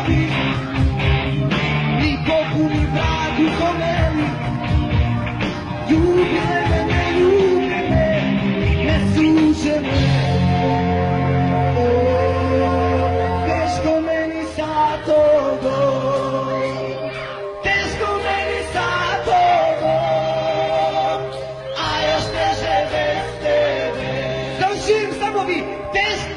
stamovi, ni Bogu ni vragu komeli. Ljubi me, ne ljubi me, ne suže me. Teško meni sa tobom, teško meni sa tobom, a još teže bez tebe. Završim stamovi, teško.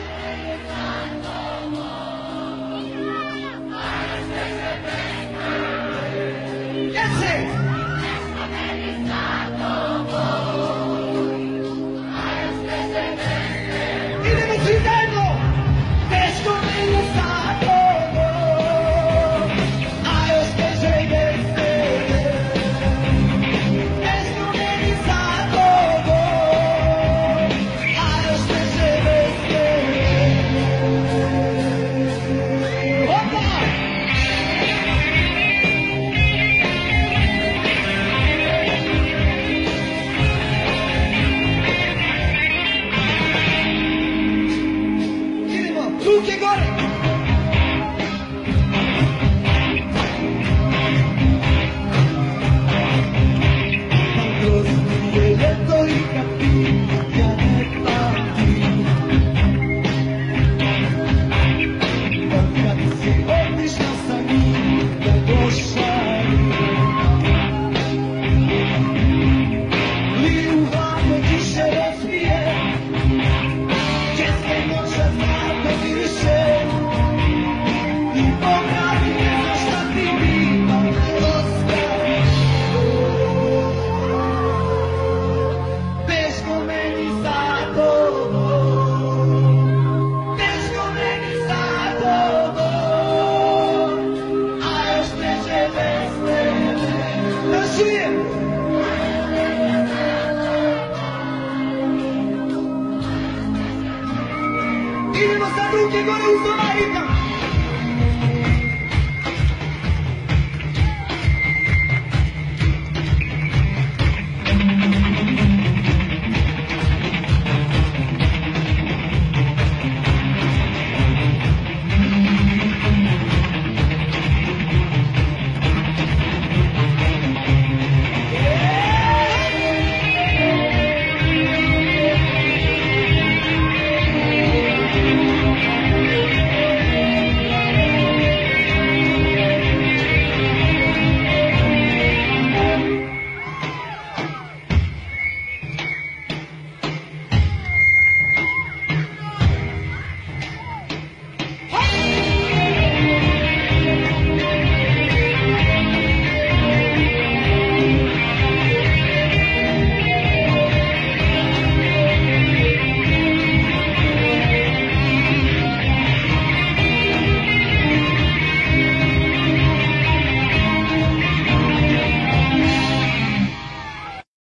Ruke gore! Kroz je ljeto i kad ti ja ne pamtim. Od kad si otišla sa njim, da došalim. Li u hladno kiše razbije, česke noća zlata više. I pokrati me na šta ti biva nedostaje. Teško meni sa tobom, teško meni sa tobom, a još teže bez tebe. Da čujem! Idemo sad ruke gore uz ovaj ritam.